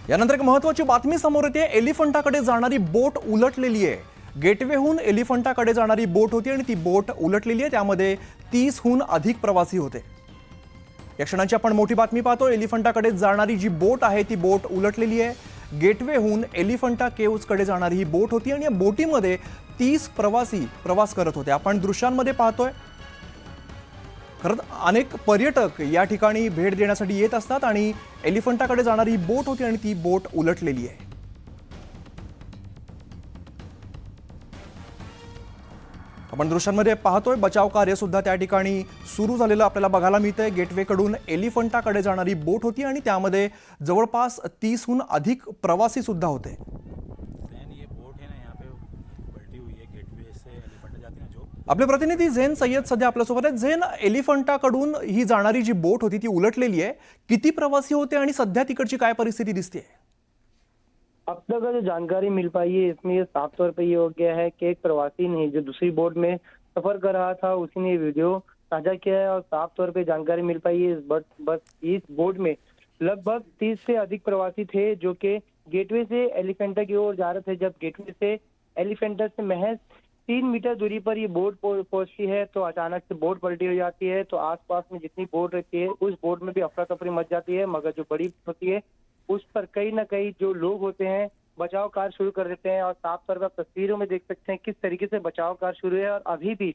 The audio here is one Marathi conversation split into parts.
यानंतर एक महत्त्वाची बातमी समोर येते। एलिफंटाकडे जाणारी बोट उलटलेली आहे। गेटवेहून एलिफंटाकडे जाणारी बोट होती आणि ती बोट उलटलेली आहे। त्यामध्ये 30हून अधिक प्रवासी होते। या क्षणाची आपण मोठी बातमी पाहतो। एलिफंटाकडे जाणारी जी बोट आहे ती बोट उलटलेली आहे। गेटवेहून एलिफंटा केव्जकडे जाणारी ही बोट होती आणि या बोटीमध्ये 30 प्रवासी प्रवास करत होते। आपण दृश्यांमध्ये पाहतोय। खरं अनेक पर्यटक या ठिकाणी भेट देण्यासाठी येत असतात आणि एलिफंटाकडे जाणारी ही बोट होती आणि ती बोट उलटलेली आहे। आपण दृश्यांमध्ये पाहतोय बचाव कार्य सुद्धा त्या ठिकाणी सुरू झालेलं आपल्याला बघायला मिळतंय। गेटवेकडून एलिफंटाकडे जाणारी बोट होती आणि त्यामध्ये जवळपास 30हून अधिक प्रवासी सुद्धा होते। आपले प्रतिनिधी झेन सय्यद सध्या आपल्यासोबत आहेत। झेन, एलिफंटाकडून ही जाणारी जी बोट होती ती उलटलेली आहे। किती प्रवासी होते आणि सध्या तिकडची काय परिस्थिती दिसते? अब तक जो जानकारी मिल पाई है इसमें ये साफ तौर पे ये हो गया है कि एक प्रवासी ने जो दूसरी बोट में सफर कर रहा था उसी ने वीडियो साझा किया है और साफ तौर पे जानकारी मिल पाई है इस बोट में लगभग 30 से अधिक प्रवासी थे जो कि गेटवे से एलिफेंटा की ओर जा रहे थे। जब गेटवे से एलिफेंटा से महज 3 मीटर दूरी पर ये बोट पहुंचती है तो अचानक से बोट पलटी हो जाती है। तो आसपास में जितनी बोट रहती है उस बोट में भी अफरा तफरी मच जाती है, मगर जो बड़ी होती है उस पर कहीं ना कहीं जो लोग होते हैं बचाव कार्य शुरू कर देते हैं। और साफ तौर पर तस्वीरों में देख सकते हैं किस तरीके से बचाव कार्य शुरू है और अभी भी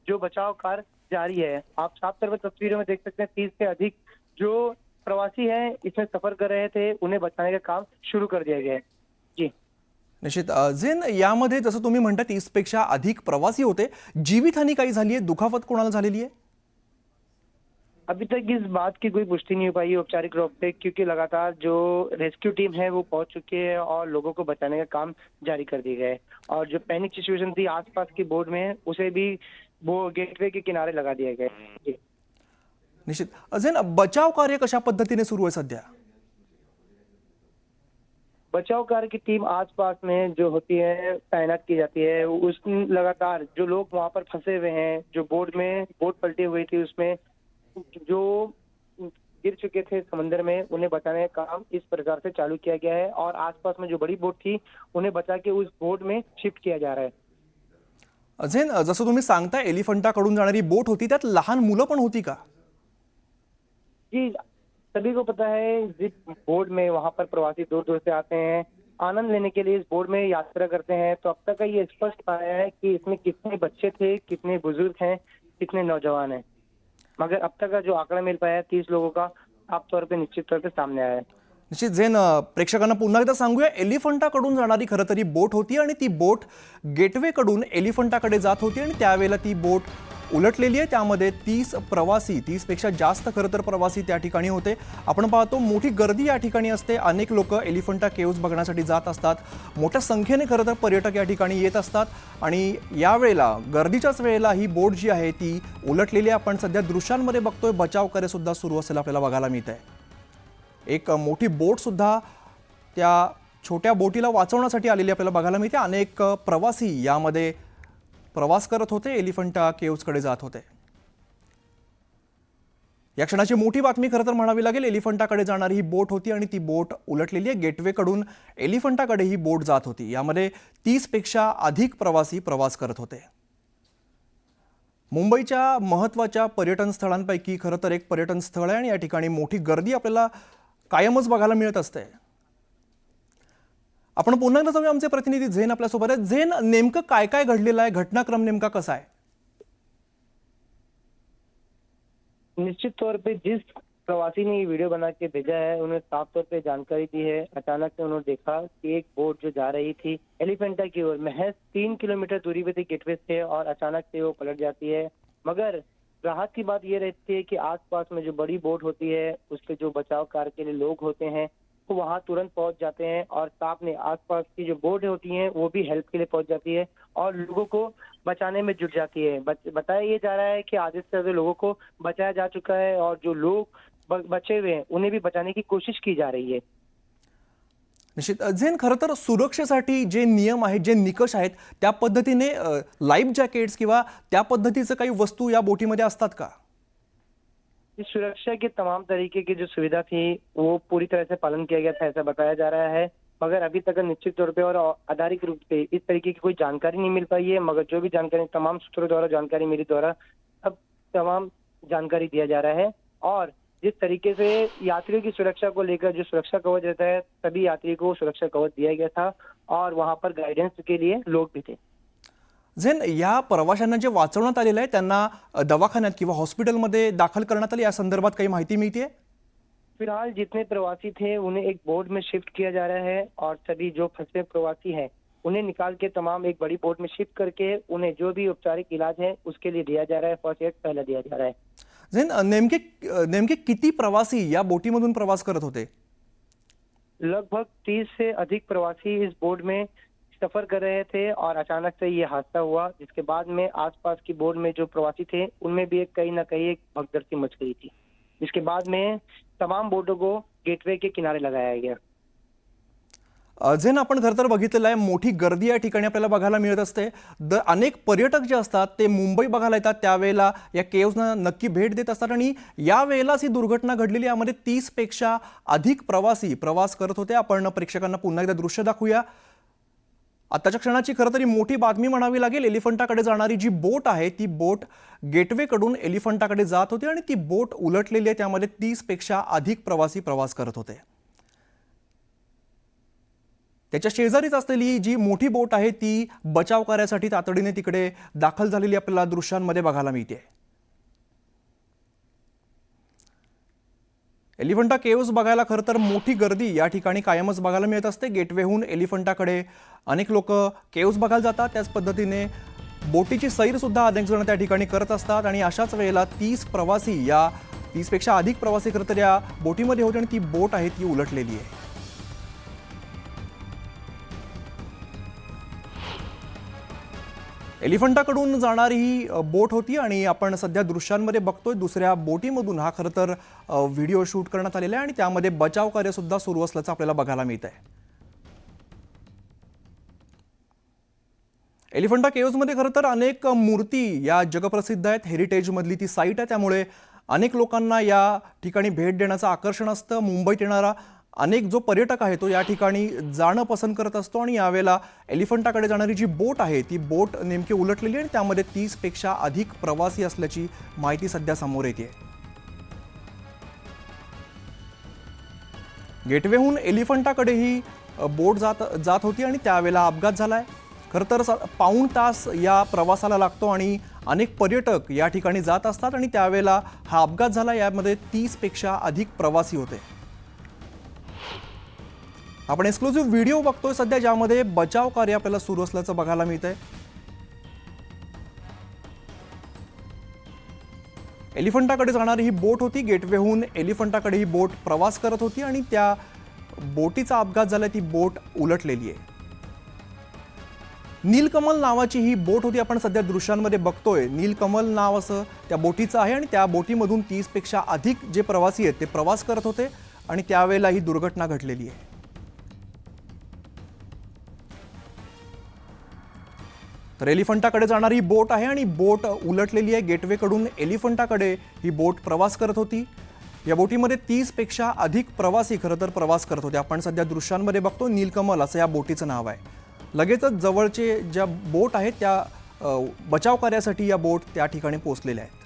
जो बचाव कार्य जारी है। आप साफ तौर पर तस्वीरों में देख सकते हैं 30 से अधिक जो प्रवासी हैं इसमें सफर कर रहे थे, उन्हें बचाने का काम शुरू कर दिया गया है। जी निश्चित झेन, यामध्ये जसं तुम्ही म्हणता 30 पेक्षा अधिक प्रवासी होते। जीवितहानी काही झाली आहे? दुखापत कोणाला झालेली आहे? अभी तक इस बात की कोई पुष्टि नहीं हो पाई है औपचारिक रूप से, क्योंकि लगातार जो रेस्क्यू टीम है वो पहुंच चुकी है और लोगों को बचाने का काम जारी कर दिया गया है। और जो पैनिक सिचुएशन थी आसपास की बोर्ड में उसे भी वो गेटवे के किनारे लगा दिया गया है। निश्चित झेन, बचाव कार्य कशा पद्धतीने सुरू आहे सध्या? बचाव कार्य की टीम आसपास में जो होती है तैनात की जाती है। उस लगातार जो लोग वहां पर फंसे हुए हैं, जो बोट पलटी हुई थी उसमें जो गिर चुके थे समंदर में, उन्हें बचाने का काम इस प्रकार से चालू किया गया है और आसपास में जो बड़ी बोट थी उन्हें बचा के उस बोट में शिफ्ट किया जा रहा है। झेन, जसं तुम्ही सांगता एलिफंटाकडून जाणारी बोट होती त्यात लहान मुलं पण होती का? जी, सभी को पता है जिस बोट में वहां पर प्रवासी दूर दूर से आते हैं आनंद लेने के लिए, इस बोट में यात्रा करते हैं। तो अब तक का ये स्पष्ट आया है कि इसमें कितने बच्चे थे, कितने बुजुर्ग हैं, कितने नौजवान हैं, मगर अब तक का जो आंकड़ा मिल पाया है 30 लोगों का साफ तौर पे निश्चित तौर पे सामने आया है। निश्चित झेन, प्रेक्षकांना पुन्हा एकदा सांगूया, एलिफंटाकडून जाणारी खरं तर ही बोट होती आणि ती बोट गेटवेकडून एलिफंटाकडे जात होती आणि त्यावेळेला ती बोट उलटलेली आहे। त्यामध्ये 30 प्रवासी, 30 पेक्षा जास्त खरं तर प्रवासी त्या ठिकाणी होते। आपण पाहतो मोठी गर्दी या ठिकाणी असते। अनेक लोक एलिफंटा केव्ज बघण्यासाठी जात असतात। मोठ्या संख्येने खरं तर पर्यटक या ठिकाणी येत असतात आणि यावेळेला गर्दीच्याच वेळेला ही बोट जी आहे ती उलटलेली आहे। आपण सध्या दृश्यांमध्ये बघतोय बचाव कार्य सुद्धा सुरू असलेलं आपल्याला बघायला मिळतंय। एक मोठी बोट सुद्धा त्या छोट्या बोटीला वाचवण्यासाठी आलेली आपल्याला बघायला मिळते। अनेक प्रवासी यामध्ये प्रवास करत होते, एलिफंटा केव्जकडे जात होते। या क्षणाची मोठी बातमी खरं तर म्हणावी लागेल। एलिफंटाकडे जाणारी ही बोट होती आणि ती बोट उलटलेली आहे। गेटवेकडून एलिफंटाकडे ही बोट जात होती। यामध्ये 30 पेक्षा अधिक प्रवासी प्रवास करत होते। मुंबईच्या महत्त्वाच्या पर्यटन स्थळांपैकी खरं तर एक पर्यटन स्थळ आहे आणि या ठिकाणी मोठी गर्दी आपल्याला कायमच बघायला मिळत असते। आपण पुन्हा एकदा जाऊया, आमचे प्रतिनिधी झेन आपल्यासोबत आहेत। झेन, नेमकं काय काय घडलेलं आहे? घटनाक्रम नेमका कसा आहे? निश्चित तौर पे जिस प्रवासी ने ये वीडियो बना के भेजा है उन्हें साफ तौर पे जानकारी दी है। अचानक से उन्होंने देखा कि एक बोट जो जा रही थी एलिफेंटा की ओर महज 3 किलोमीटर दूरी पे थी गेटवे से और अचानक से वो पलट जाती है। मगर राहत की बात ये रहती है कि आसपास में जो बड़ी बोट होती है उसके जो बचाव कार्य के लिए लोग होते हैं वो वहां तुरंत पहुंच जाते हैं और स्टाफ ने आसपास की जो बोट होती हैं वो भी हेल्प के लिए पहुंच जाती है और लोगों को बचाने में जुट जाती है। बताया ये जा रहा है कि आधे से ज्यादा लोगों को बचाया जा चुका है और जो लोग बचे हुए हैं उन्हें भी बचाने की कोशिश की जा रही है। निश्चित झेन, खरं तर सुरक्षेसाठी जे नियम आहेत, जे निकष आहेत, त्या पद्धतीने लाईफ जॅकेट्स किंवा त्या पद्धतीचं काही वस्तू या बोटीमध्ये असतात का? इस सुरक्षा के तमाम तरीके की जो सुविधा थी वो पूरी तरह से पालन किया गया था, ऐसा बताया जा रहा है। मगर अभी तक निश्चित तौर पे और आधारिक रूप से इस तरीके की कोई जानकारी नहीं मिल पाई है। मगर जो भी जानकारी तमाम सूत्रों द्वारा जानकारी मेरी द्वारा अब तमाम जानकारी दिया जा रहा है। और जिस तरीके से यात्रियों की सुरक्षा को लेकर जो सुरक्षा कवच रहता है, सभी यात्री को सुरक्षा कवच दिया गया था और वहां पर गाइडेंस के लिए लोग भी थे। झेन, या प्रवाशांना जे वाचवण्यात आलेलं आहे त्यांना दवाखान्यात किंवा हॉस्पिटलमध्ये दाखल करण्यात आले, या संदर्भात काही माहिती मिळते? फिलहाल जितने प्रवासी थे उन्हें एक बोट में शिफ्ट किया जा रहा है और सभी जो फंसे प्रवासी हैं उन्हें निकाल के तमाम एक बड़ी बोट में शिफ्ट करके उन्हें जो भी औपचारिक इलाज है उसके लिए दिया जा रहा है, फर्स्ट एड पहला दिया जा रहा है। झेन, नेमके नेमके किती प्रवासी या बोटीमधून प्रवास करत होते? लगभग 30 से अधिक प्रवासी इस बोट में सफर कर रहे थे और अचानक से ये हादसा हुआ, जिसके बाद में आसपास की बोट में जो प्रवासी थे उनमें भी कहीं ना कहीं एक भगदड़ सी मच गई थी, जिसके बाद में तमाम बोटों को गेटवे के किनारे लगाया गया। झेन, आपण खरं तर बघितलेलं आहे मोठी गर्दी या ठिकाणी आपल्याला बघायला मिळत असते। अनेक पर्यटक जे असतात ते मुंबई बघायला येतात, त्यावेळेला या केव्सना नक्की भेट देत असतात आणि या वेळेलाच ही दुर्घटना घडलेली। यामध्ये 30 पेक्षा अधिक प्रवासी प्रवास करत होते। आपण प्रेक्षकांना पुन्हा एकदा दृश्य दाखवूया। आताच्या क्षणाची खरं तरी मोठी बातमी म्हणावी लागेल। एलिफंटाकडे जाणारी जी बोट आहे ती बोट गेटवेकडून एलिफंटाकडे जात होती आणि ती बोट उलटलेली आहे, त्यामध्ये 30 पेक्षा अधिक प्रवासी प्रवास करत होते। त्याच्या शेजारीच असलेली जी मोठी बोट आहे ती बचाव कार्यासाठी तातडीने तिकडे दाखल झालेली आपल्याला दृश्यांमध्ये बघायला मिळते। एलिफंटा केव्स बघायला खरं तर मोठी गर्दी या ठिकाणी कायमच बघायला मिळत असते। गेटवेहून एलिफंटाकडे अनेक लोक केव्स बघायला जातात, त्याच पद्धतीने बोटीची सैर सुद्धा अनेक जण त्या ठिकाणी करत असतात आणि अशाच वेळेला 30 प्रवासी या 30 पेक्षा अधिक प्रवासी खरं तर या बोटीमध्ये होते आणि ती बोट आहे ती उलटलेली आहे। एलिफंटाकडून जाणारी ही बोट होती आणि आपण सध्या दृश्यांमध्ये बघतोय दुसऱ्या बोटीमधून हा खरं तर व्हिडिओ शूट करण्यात आलेला आहे आणि त्यामध्ये बचाव कार्य सुद्धा सुरू असल्याचं आपल्याला बघायला मिळत आहे। एलिफंटा केव्समध्ये खरं तर अनेक मूर्ती या जगप्रसिद्ध आहेत, हेरिटेज मधली ती साईट आहे, त्यामुळे अनेक लोकांना या ठिकाणी भेट देण्याचं आकर्षण असतं। मुंबईत येणारा अनेक जो पर्यटक आहे तो या ठिकाणी जाणं पसंत करत असतो आणि यावेळेला एलिफंटाकडे जाणारी जी बोट आहे ती बोट नेमकी उलटलेली आणि त्यामध्ये 30 पेक्षा अधिक प्रवासी असल्याची माहिती सध्या समोर येते। गेटवेहून एलिफंटाकडे ही बोट जात होती आणि त्यावेळेला अपघात झालाय। खरं तर पाऊण तास या प्रवासाला लागतो आणि अनेक पर्यटक या ठिकाणी जात असतात आणि त्यावेळेला हा अपघात झाला। यामध्ये 30 पेक्षा अधिक प्रवासी होते। आपण एक्सक्लुसिव्ह व्हिडिओ बघतोय सध्या, ज्यामध्ये बचाव कार्य आपल्याला सुरू असल्याचं बघायला मिळतंय। एलिफंटाकडे जाणारी ही बोट होती, गेटवेहून एलिफंटाकडे ही बोट प्रवास करत होती आणि त्या बोटीचा अपघात झाला, ती बोट उलटलेली आहे। नीलकमल नावाची ही बोट होती, आपण सध्या दृश्यांमध्ये बघतोय। नीलकमल नाव असं त्या बोटीचं आहे आणि त्या बोटीमधून 30 पेक्षा अधिक जे प्रवासी आहेत ते प्रवास करत होते आणि त्यावेळेला ही दुर्घटना घडलेली आहे। तर एलिफंटाकडे जाणारी बोट आहे आणि बोट उलटलेली आहे। गेटवेकडून एलिफंटाकडे ही बोट प्रवास करत होती। या बोटीमध्ये 30 पेक्षा अधिक प्रवासी खरं तर प्रवास करत होते। आपण सध्या दृश्यांमध्ये बघतो, नीलकमल असं या बोटीचं नाव आहे। लगेचच जवळचे ज्या बोट आहेत त्या बचाव कार्यासाठी या बोट त्या ठिकाणी पोहोचलेल्या आहेत।